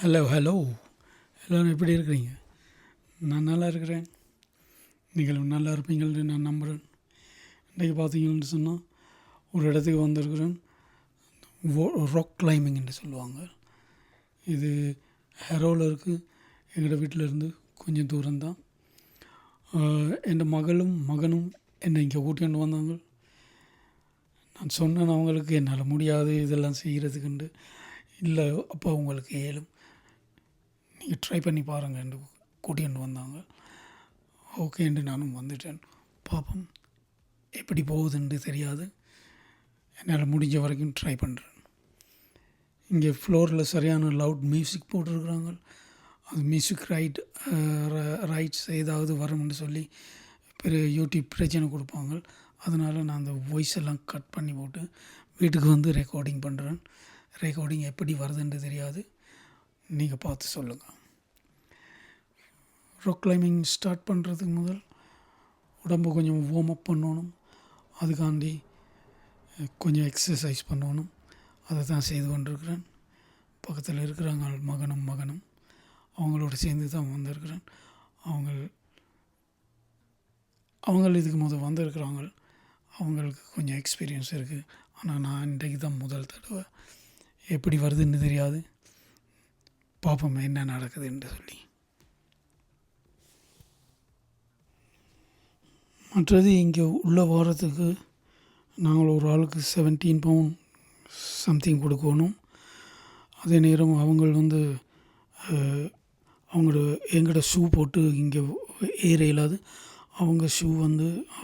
Hello hello எல்லோரும் எப்படி இருக்கிறீங்க? நான் நல்லா இருக்கிறேன். நீங்களும் நல்லா இருப்பீங்கள்னு நான் நம்புகிறேன். இன்றைக்கி பார்த்தீங்கன்னு சொன்னால் ஒரு இடத்துக்கு வந்திருக்கிறேன். ராக் கிளைம்பிங் என்று சொல்லுவாங்க. இது ஹெரோவில் இருக்குது. எங்களோட வீட்டில் இருந்து கொஞ்சம் தூரம்தான். என் மகனும் என்னை இங்கே கூட்டிகிட்டு வந்தாங்க. நான் சொன்னேன் அவங்களுக்கு என்னால் முடியாது இதெல்லாம் செய்கிறதுக்குண்டு. இல்லை அப்போ உங்களுக்கு ஏலும் நீங்கள் ட்ரை பண்ணி பாருங்கன்னு கூட்டிகிட்டு வந்தாங்க. ஓகேன்ட்டு நானும் வந்துட்டேன். பார்ப்போம் எப்படி போகுதுன்னு தெரியாது. என்னால் முடிஞ்ச வரைக்கும் ட்ரை பண்ணுறேன். இங்கே ஃப்ளோரில் சரியான லவுட் மியூசிக் போட்டிருக்குறாங்க. அது மியூசிக் ரைட்ஸ் ஏதாவது வரும்னு சொல்லி பெரிய யூடியூப் பிரச்சனை கொடுப்பாங்க. அதனால் நான் அந்த வாய்ஸ் எல்லாம் கட் பண்ணி போட்டு வீட்டுக்கு வந்து ரெக்கார்டிங் பண்ணுறேன். ரெக்கார்டிங் எப்படி வருதுன்னு தெரியாது. நீங்கள் பார்த்து சொல்லுங்கள். ராக் கிளைம்பிங் ஸ்டார்ட் பண்ணுறதுக்கு முதல் உடம்பு கொஞ்சம் வார்ம் அப் பண்ணணும். அதுக்காண்டி கொஞ்சம் எக்ஸசைஸ் பண்ணணும். அதை தான் செய்து கொண்டிருக்கிறேன். பக்கத்தில் இருக்கிறாங்க மகனும் அவங்களோட சேர்ந்து தான் வந்திருக்கிறேன். அவங்க இதுக்கு முதல் வந்திருக்கிறாங்க. அவங்களுக்கு கொஞ்சம் எக்ஸ்பீரியன்ஸ் இருக்குது. ஆனால் நான் இன்றைக்கு தான் முதல் தடவை. எப்படி வருதுன்னு தெரியாது. பார்ப்போம் என்ன நடக்குதுன்னு சொல்லி. மற்றது இங்கே உள்ள வாரத்துக்கு நாங்கள் ஒரு ஆளுக்கு 17 பவுண்ட் சம்திங் கொடுக்கணும். அதே நேரம் அவங்க எங்களோட ஷூ போட்டு இங்கே ஏற இயலாது. அவங்க ஷூ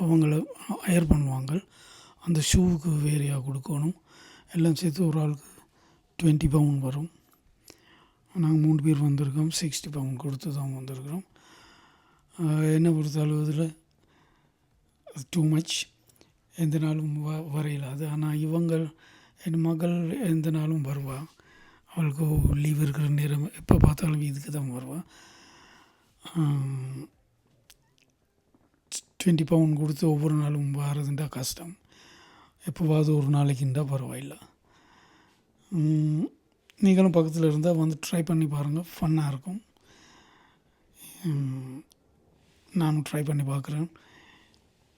அவங்கள அயர் பண்ணுவாங்க. அந்த ஷூவுக்கு வேறையாக கொடுக்கணும். எல்லாம் சேர்த்து ஒரு ஆளுக்கு 20 பவுண்ட் வரும். நாங்கள் 3 பேர் வந்திருக்கோம். 60 பவுண்ட் கொடுத்து தான் வந்திருக்கிறோம். என்னை பொறுத்த அளவில் டூ மச். எந்த நாளும் வரையிலாது. ஆனால் என் மகள் எந்த நாளும் வருவாள். அவளுக்கு லீவ் இருக்கிற நேரம் எப்போ பார்த்தாலும் இதுக்கு தான் வருவாள். 20 பவுண்ட் கொடுத்து ஒவ்வொரு நாளும் வரதுண்டா கஷ்டம். எப்போவாவது ஒரு நாளைக்குண்டா பரவாயில்லை. நீங்களும் பக்கத்தில் இருந்தால் வந்து ட்ரை பண்ணி பாருங்கள். ஃபன்னாக இருக்கும். நானும் ட்ரை பண்ணி பார்க்குறேன்.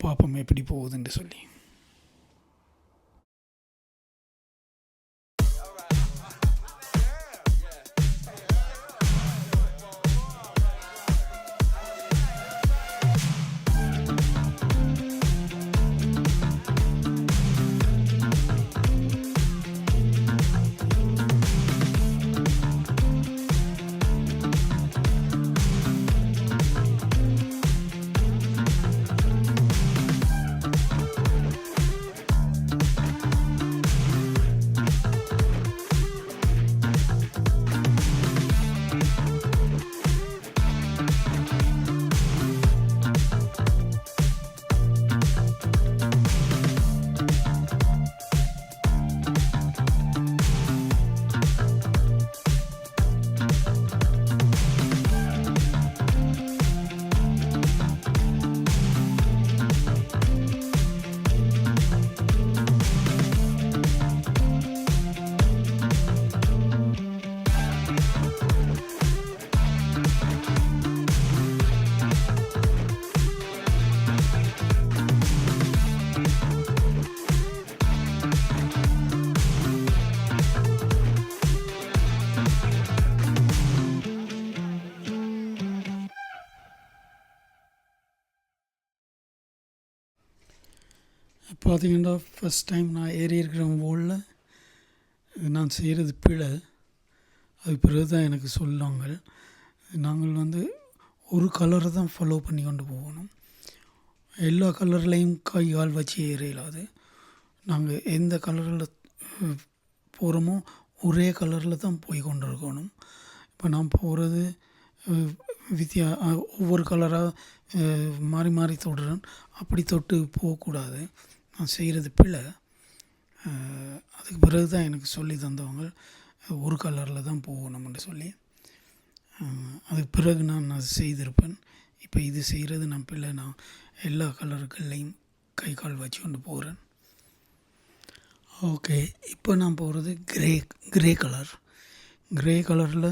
பார்ப்போம் எப்படி போகுதுன்னு சொல்லி. பார்த்தீங்கன்னா ஃபஸ்ட் டைம் நான் ஏறி இருக்கிற வோலில் நான் செய்கிறது பிழை. அதுக்கு பிறகு தான் எனக்கு சொல்லாங்க. நாங்கள் ஒரு கலரை தான் ஃபாலோ பண்ணி கொண்டு போகணும். எல்லா கலர்லேயும் கால் வச்சு ஏற இயலாது. நாங்கள் எந்த கலரில் போகிறோமோ ஒரே கலரில் தான் போய் கொண்டு இருக்கணும். இப்போ நான் போகிறது ஒவ்வொரு கலராக மாறி மாறி தொடுறேன். அப்படி தொட்டு போகக்கூடாது. நான் செய்கிறது பிழை. அதுக்கு பிறகு தான் எனக்கு சொல்லி தந்தவங்க ஒரு கலரில் தான் போகணும்னு சொல்லி. அதுக்கு பிறகு நான் அது செய்திருப்பேன். இப்போ இது செய்கிறது நான் பிள்ளை. நான் எல்லா கலர்கள்லையும் கை கால் வச்சு கொண்டு போகிறேன். ஓகே, இப்போ நான் போகிறது கிரே கலர். கிரே கலரில்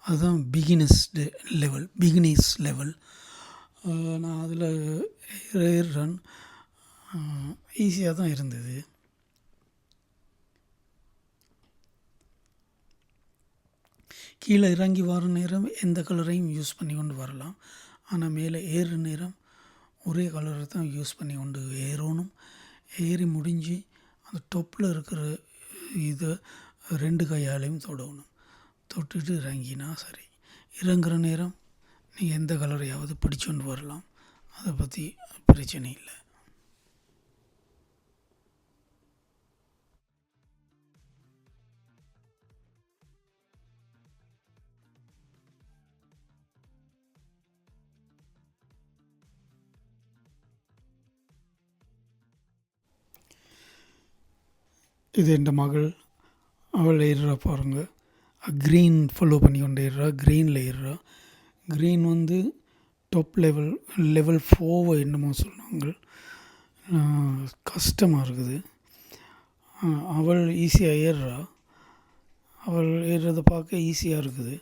அதுதான் பிகினர்ஸ் லெவல். நான் அதில் ஏறுறேன். ஈஸியாக தான் இருந்தது. கீழே இறங்கி வர நேரம் எந்த கலரையும் யூஸ் பண்ணி கொண்டு வரலாம். ஆனால் மேலே ஏறுற நேரம் ஒரே கலரை தான் யூஸ் பண்ணி கொண்டு ஏறணும். ஏறி முடிஞ்சு அந்த டொப்பில் இருக்கிற இதை 2 கையாலையும் தொடணும். தொட்டுட்டு இறங்கினா சரி. இறங்குற நேரம் நீங்கள் எந்த கலரையாவது பிடிச்சு கொண்டு வரலாம். அதை பற்றி பிரச்சனை இல்லை. இது என் மகள், அவள் ஏறுறா பாருங்க. க்ரீன் ஃபாலோ பண்ணி கொண்டு ஏறுறா. க்ரீனில் ஏறுறா. க்ரீன் வந்து டாப் லெவல் 4 என்னமோ சொன்னாங்க. கஷ்டமாக இருக்குது. அவள் ஈஸியாக ஏறுறா. அவள் ஏறுறதை பார்க்க ஈஸியாக இருக்குது.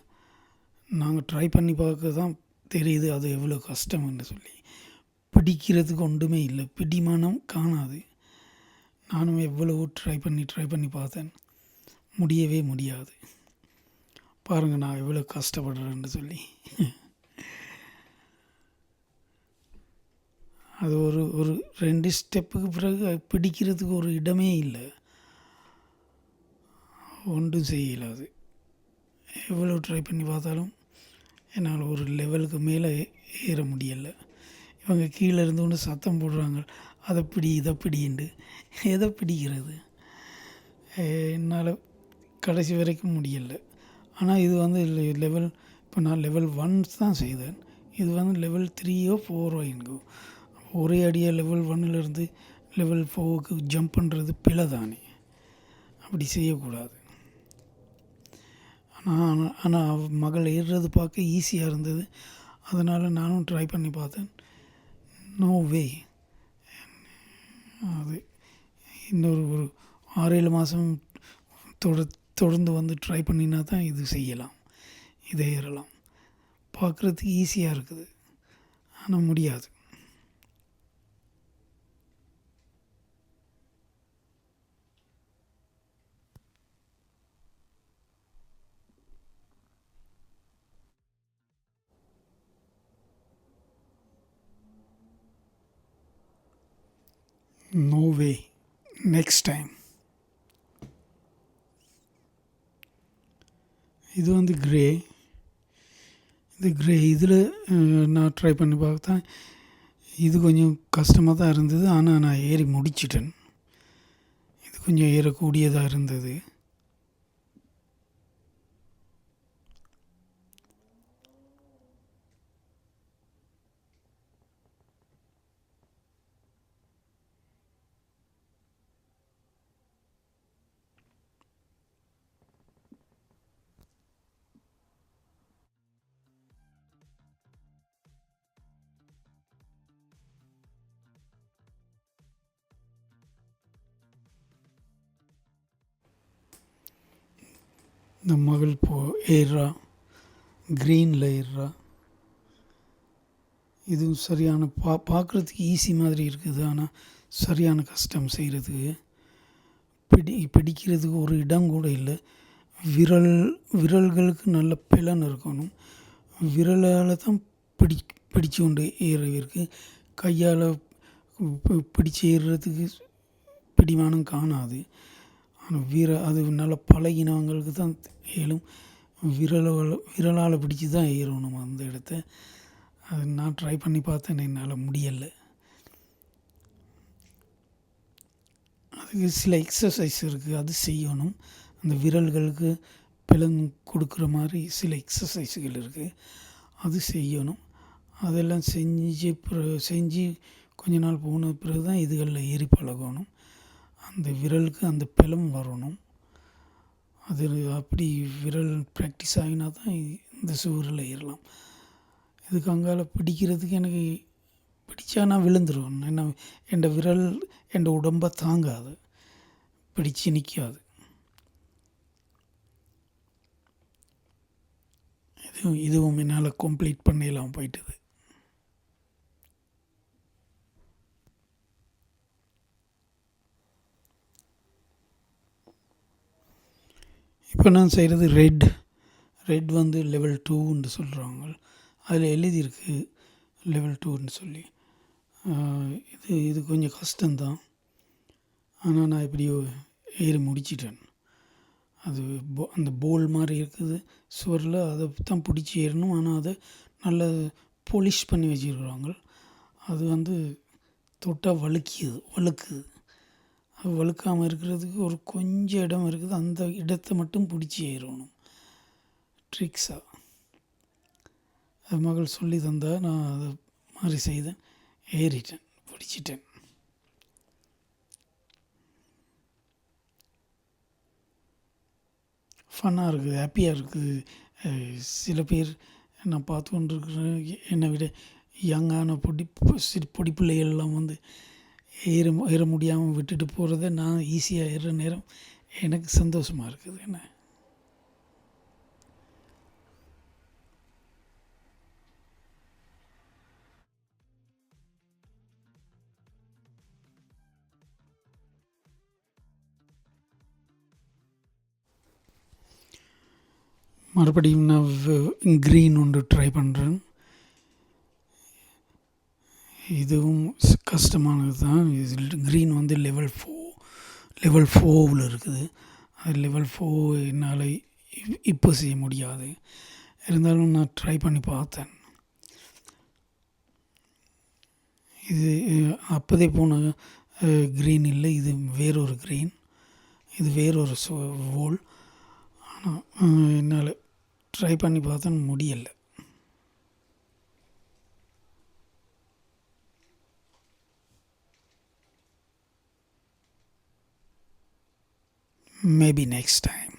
நாங்கள் ட்ரை பண்ணி பார்க்க தான் தெரியுது அது எவ்வளோ கஷ்டம்னு சொல்லி. பிடிக்கிறதுக்கு ஒன்றுமே இல்லை, பிடிமானம் காணாது. நானும் எவ்வளவோ ட்ரை பண்ணி பார்த்தேன், முடியவே முடியாது. பாருங்கள் நான் எவ்வளோ கஷ்டப்படுறேன்னு சொல்லி. அது ஒரு 2 ஸ்டெப்புக்கு பிறகு பிடிக்கிறதுக்கு ஒரு இடமே இல்லை, ஒன்றும் செய்யலாது. எவ்வளோ ட்ரை பண்ணி பார்த்தாலும் என்னால் ஒரு லெவலுக்கு மேலே ஏற முடியலை. இவங்க கீழே இருந்து கொண்டு சத்தம் போடுறாங்க, அதை பிடி இதை பிடிண்டு. எதை பிடிக்கிறது? என்னால் கடைசி வரைக்கும் முடியலை. ஆனால் இது வந்து லெவல், இப்போ நான் லெவல் 1 தான் செய்தேன். இது வந்து லெவல் 3ஓ 4ஓ எனக்கு. ஒரே அடியாக லெவல் 1லேருந்து லெவல் 4க்கு ஜம்ப் பண்ணுறது பிழை தானே, அப்படி செய்யக்கூடாது. ஆனால் மகள் ஏறுறது பார்க்க ஈஸியாக இருந்தது. அதனால் நானும் ட்ரை பண்ணி பார்த்தேன். No way. அது இன்னொரு ஒரு 6-7 மாதம் தொடர்ந்து வந்து ட்ரை பண்ணினா தான் இது செய்யலாம், இதை ஏறலாம். பார்க்குறதுக்கு ஈஸியாக இருக்குது, ஆனால் முடியாது. No way. Next time. இது வந்து கிரே. இதில் நான் ட்ரை பண்ணி பார்த்தேன். இது கொஞ்சம் கஷ்டமாக தான் இருந்தது, ஆனால் நான் ஏறி முடிச்சிட்டேன். இது கொஞ்சம் ஏறக்கூடியதாக இருந்தது. இந்த மகள் ஏறுறா, க்ரீனில் ஏறுறா. இதுவும் சரியான பார்க்குறதுக்கு ஈஸி மாதிரி இருக்குது, ஆனால் சரியான கஷ்டம் செய்கிறதுக்கு. பிடிக்கிறதுக்கு ஒரு இடம் கூட இல்லை. விரல்களுக்கு நல்ல பிளன் இருக்கணும். விரலால் தான் பிடிச்சு கொண்டு ஏறுவதற்கு. கையால் பிடிச்சு ஏறுறதுக்கு பிடிமானம் காணாது. ஆனால் அது நல்லா பழகினவங்களுக்கு தான் ஏறும். விரலால் பிடிச்சி தான் ஏறணும் அந்த இடத்த. அது நான் ட்ரை பண்ணி பார்த்தேன், என்னால் முடியலை. அதுக்கு சில எக்ஸசைஸ் இருக்குது, அது செய்யணும். அந்த விரல்களுக்கு பிளன் கொடுக்குற மாதிரி சில எக்ஸசைஸுகள் இருக்குது, அது செய்யணும். அதெல்லாம் செஞ்சு கொஞ்ச நாள் போன பிறகு தான் இதுகளில் ஏறி பழகணும். அந்த விரலுக்கு அந்த பிளம் வரணும். அது அப்படி விரல் ப்ராக்டிஸ் ஆகினா தான் இந்த சுவரில் ஏறலாம். இதுக்கு அங்கால பிடிக்கிறதுக்கு எனக்கு பிடிச்சா நான் விழுந்துருவேன். என்ன, என் விரல் என் உடம்பை தாங்காது, பிடிச்சு நிற்காது. இதுவும் என்னால் கம்ப்ளீட் பண்ணிடலாம் போயிட்டுது. இப்போ நான் செய்கிறது ரெட் வந்து லெவல் 2ன்னு சொல்கிறாங்க. அதில் எழுதியிருக்கு லெவல் 2ன்னு சொல்லி. இது கொஞ்சம் கஷ்டம்தான். ஆனால் நான் எப்படியோ ஏறி முடிச்சிட்டேன். அது அந்த போல் மாதிரி இருக்குது சுவரில், அதை தான் பிடிச்சி ஏறணும். ஆனால் அதை நல்லா பாலிஷ் பண்ணி வச்சுருக்குறாங்க. அது வந்து தொட்டால் வழுக்குது. அது வழுக்காமல் இருக்கிறதுக்கு ஒரு கொஞ்சம் இடம் இருக்குது. அந்த இடத்த மட்டும் பிடிச்சி ஏறணும் ட்ரிக்ஸாக. அது மகள் சொல்லி தந்தால் நான் அதை மாதிரி செய்தேன், ஏறிட்டேன், பிடிச்சிட்டேன். ஃபன்னாக இருக்குது, ஹாப்பியாக இருக்குது. சில பேர் நான் பார்த்து கொண்டிருக்கிறேன், என்னை விட யங்கான பொடி பிள்ளைகள்லாம் வந்து ஏற முடியாமல் விட்டுட்டு போகிறத நான் ஈஸியாக ஏறுற நேரம் எனக்கு சந்தோஷமாக இருக்குது. என்ன மறுபடியும் நான் க்ரீன் ஒன்று ட்ரை பண்ணுறேன். இதுவும் கஷ்டமானது தான். இது க்ரீன் வந்து லெவல் 4ல் இருக்குது. அது லெவல் 4 என்னால் இப்போ செய்ய முடியாது. இருந்தாலும் நான் ட்ரை பண்ணி பார்த்தேன். இது அப்போதே போன க்ரீன் இல்லை, இது வேறொரு க்ரீன், இது வேறொரு வோல். ஆனால் என்னால் ட்ரை பண்ணி பார்த்தேன், முடியலை. Maybe next time.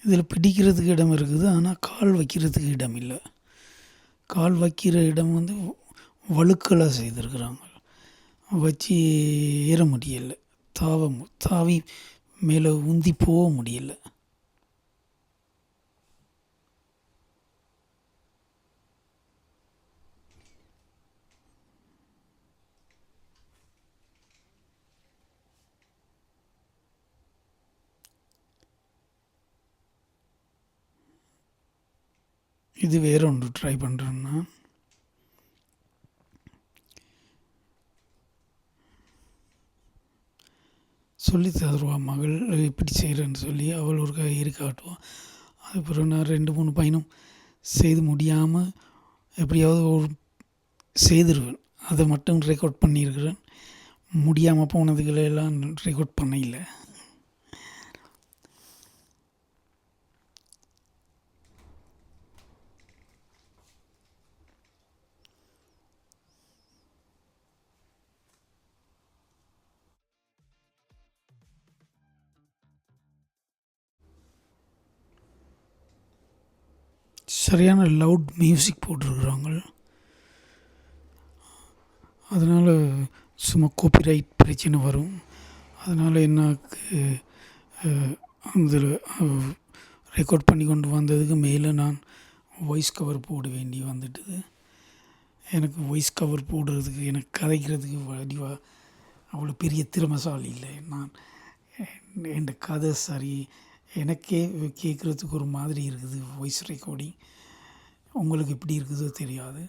இதில் பிடிக்கிறதுக்கு இடம் இருக்குது, ஆனால் கால் வைக்கிறதுக்கு இடம் இல்லை. கால் வைக்கிற இடம் வந்து வழுக்கலாக செய்திருக்கிறாங்க. வச்சு ஏற முடியலை, தாவி மேலே உந்தி போக முடியலை. இது வேற ஒன்று ட்ரை பண்ணுறேன்னா, சொல்லி தருவா மகள் இப்படி செய்கிறேன்னு சொல்லி. அவள் ஒரு ஏறி காட்டுவாள். அதுக்கப்புறம் நான் 2-3 பயணம் செய்து முடியாமல் எப்படியாவது ஒரு செய்திருவேன். அதை மட்டும் ரெக்கார்ட் பண்ணியிருக்கிறேன். முடியாமல் போனதுகளெல்லாம் ரெக்கார்ட் பண்ண இல்லை. சரியான லவுட் மியூசிக் போட்டிருக்குறாங்க. அதனால் சும்மா காப்பிரைட் பிரச்சனை வரும். அதனால் எனக்கு அதில் ரெக்கார்ட் பண்ணி கொண்டு வந்ததுக்கு மேலே நான் வாய்ஸ் கவர் போட வேண்டி வந்துட்டுது. எனக்கு வாய்ஸ் கவர் போடுறதுக்கு, எனக்கு கதைக்கிறதுக்கு வடிவாக அவ்வளோ பெரிய திறமைசாலி இல்லை நான். என் கதை சரி, எனக்கே கேட்குறதுக்கு ஒரு மாதிரி இருக்குது வாய்ஸ் ரெக்கார்டிங். உங்களுக்கு எப்படி இருக்குதோ தெரியாது.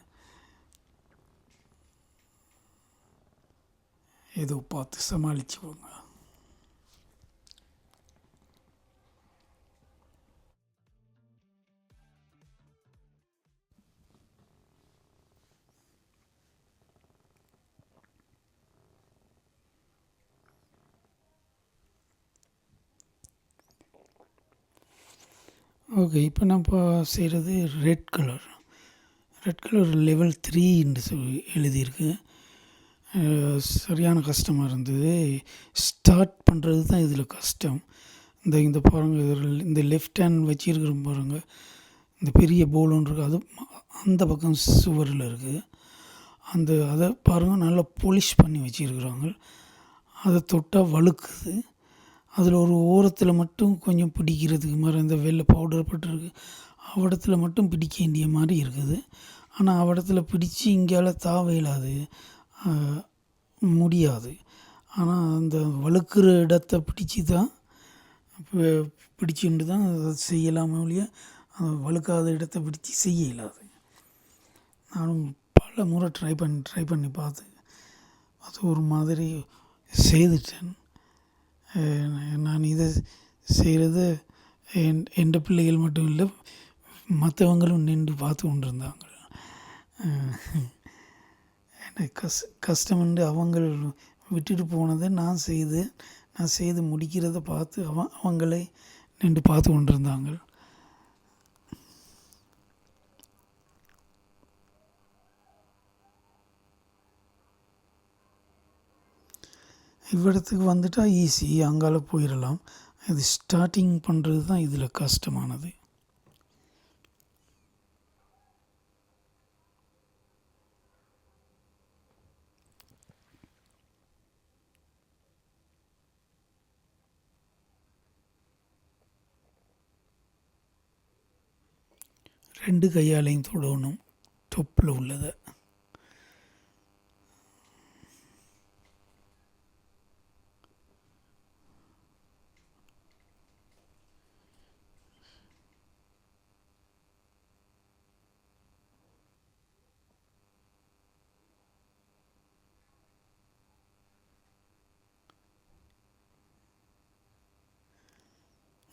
ஏதோ பார்த்து சமாளிச்சுக்கோங்க. ஓகே, இப்போ நான் செய்கிறது ரெட் கலர் லெவல் 3 என்று சொல்லி எழுதியிருக்கு. சரியான கஷ்டமாக இருந்தது. ஸ்டார்ட் பண்ணுறது தான் இதில் கஷ்டம். இந்த பாருங்கள், இந்த லெஃப்ட் ஹேண்ட் வச்சுருக்கிற பாருங்கள், இந்த பெரிய போல் ஒன்று இருக்குது, அது அந்த பக்கம் சுவரில் இருக்குது. அதை பாருங்கள் நல்லா பாலிஷ் பண்ணி வச்சுருக்குறாங்க. அதை தொட்டால் வழுக்குது. அதில் ஒரு ஓரத்தில் மட்டும் கொஞ்சம் பிடிக்கிறதுக்கு மாதிரி இந்த வெள்ளை பவுடர் பட்டிருக்கு, அவ்விடத்தில் மட்டும் பிடிக்க வேண்டிய மாதிரி இருக்குது. ஆனால் அவ்விடத்தில் பிடிச்சி இங்கால தாவ இயலாது, முடியாது. ஆனால் அந்த வழுக்கிற இடத்த பிடிச்சி தான் பிடிச்சிட்டு தான் அதை செய்யலாமே ஒழிய வழுக்காத இடத்த பிடிச்சி செய்ய இயலாது. நானும் பல முறை ட்ரை பண்ணி பார்த்து அது ஒரு மாதிரி செய்துட்டேன். நான் இதை செய்கிறது என் பிள்ளைகள் மட்டும் இல்லை, மற்றவங்களும் நின்று பார்த்து கொண்டிருந்தாங்க. எனக்கு கஷ்டமென்று அவங்க விட்டுட்டு போனதை நான் செய்து முடிக்கிறத பார்த்து அவங்களே நின்று பார்த்து கொண்டிருந்தாங்க. இவ்விடத்துக்கு வந்துட்டால் ஈஸி, அங்கால போயிடலாம். இது ஸ்டார்டிங் பண்ணுறது தான் இதில் கஷ்டமானது. ரெண்டு கையாலையும் தொடணும் தொப்பில் உள்ளதை.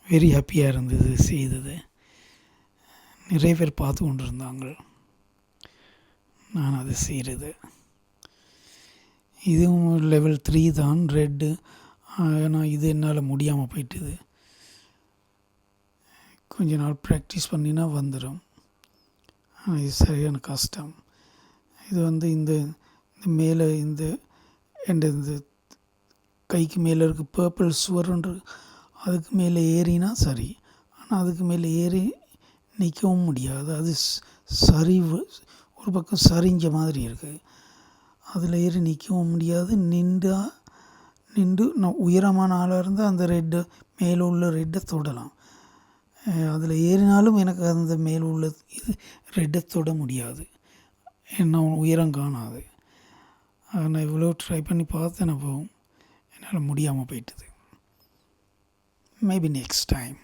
வெரி ஹாப்பியாக இருந்தது செய்தது. நிறைய பேர் பார்த்து கொண்டு இருந்தாங்க நான் அதை செய்கிறது. இதுவும் லெவல் 3 தான் ரெட்டு. ஆனால் இது என்னால் முடியாமல் போயிட்டுது. கொஞ்ச நாள் ப்ராக்டிஸ் பண்ணினா வந்துடும். இது சரியான கஷ்டம். இது இந்த மேலே இந்த கைக்கு மேலே இருக்க பர்பிள் சுவர்ன்று அதுக்கு மேலே ஏறினா சரி. ஆனால் அதுக்கு மேலே ஏறி நிற்கவும் முடியாது. அது சரிவு, ஒரு பக்கம் சரிஞ்ச மாதிரி இருக்குது. அதில் ஏறி நிற்கவும் முடியாது. நின்று நான் உயரமான ஆளாக இருந்தால் அந்த மேலே உள்ள ரெட்டை தொடலாம். அதில் ஏறினாலும் எனக்கு அந்த மேலே உள்ள ரெட்டை தொட முடியாது, என்ன உயரம் காணாது. நான் இவ்வளோ ட்ரை பண்ணி பார்த்தேன், அப்போ என்னால் முடியாமல் போயிட்டுது. Maybe next time.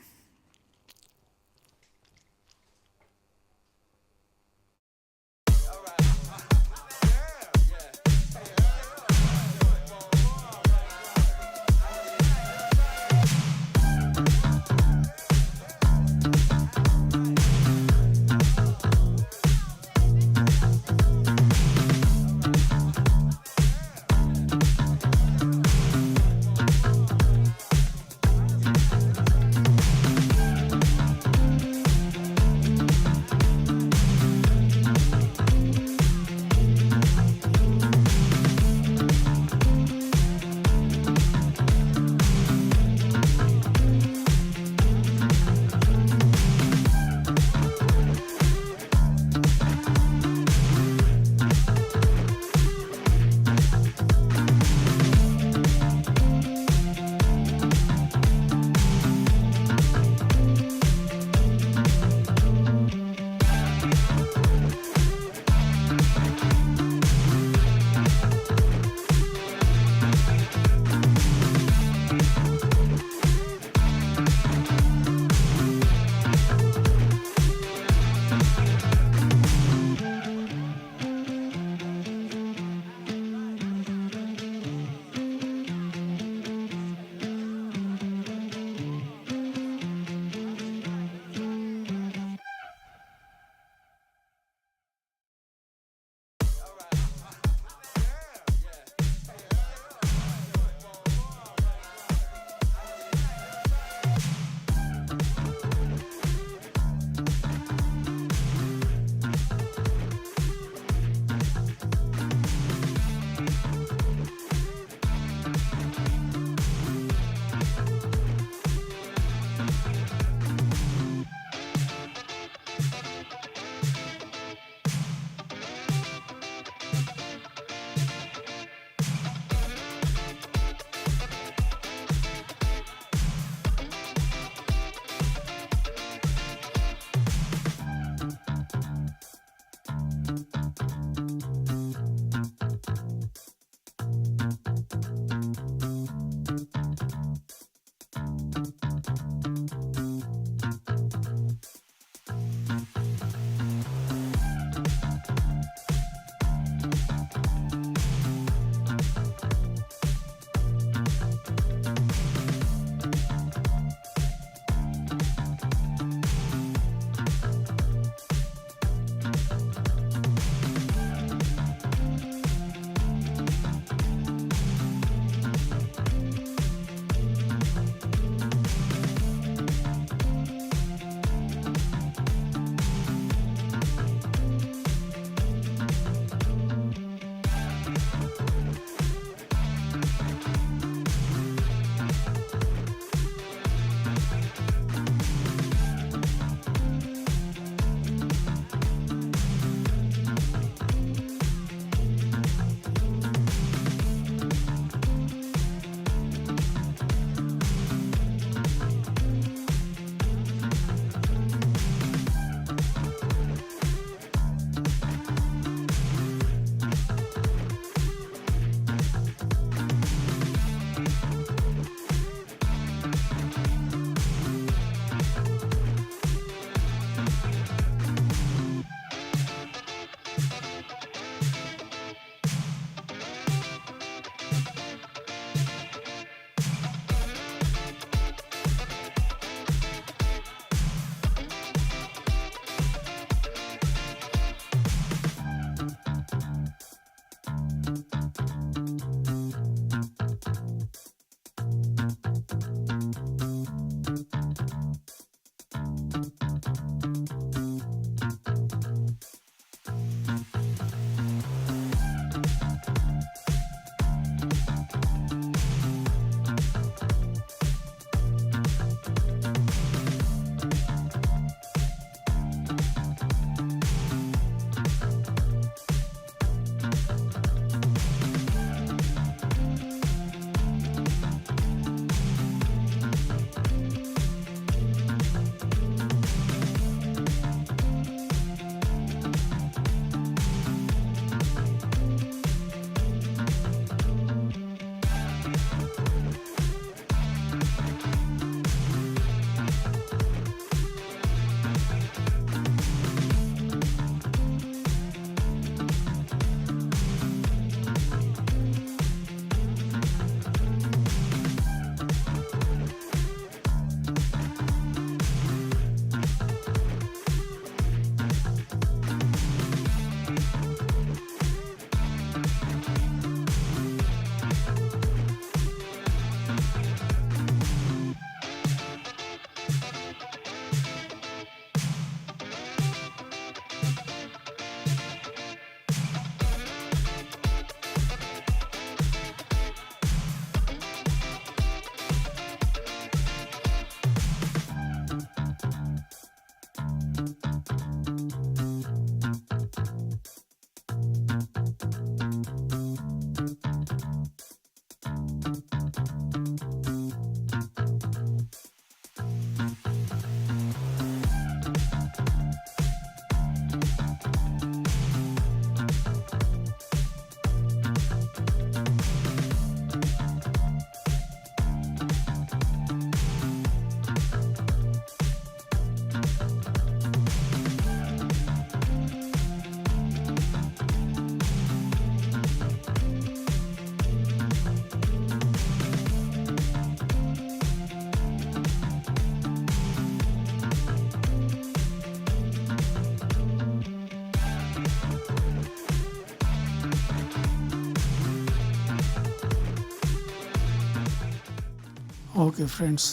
Okay friends,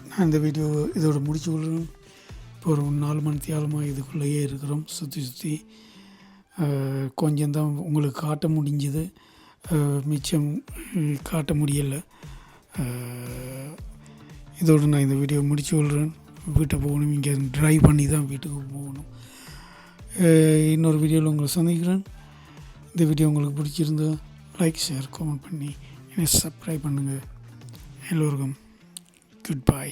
நான் இந்த வீடியோ இதோட முடிச்சு விடுறேன். இப்போ ஒரு 4 மணி தியாலமாக இதுக்குள்ளேயே இருக்கிறோம். சுற்றி கொஞ்சம் தான் உங்களுக்கு காட்ட முடிஞ்சது, மிச்சம் காட்ட முடியலை. இதோடு நான் இந்த வீடியோ முடிச்சு விடுறேன். வீட்டை போகணும், இங்கே ட்ரைவ் பண்ணி தான் வீட்டுக்கு போகணும். இன்னொரு வீடியோவில் உங்களை சந்திக்கிறேன். இந்த வீடியோ உங்களுக்கு பிடிச்சிருந்தா லைக், ஷேர், கமெண்ட் பண்ணி என்னை சப்ஸ்கிரைப் பண்ணுங்கள். எல்லோருக்கும் குட் பை.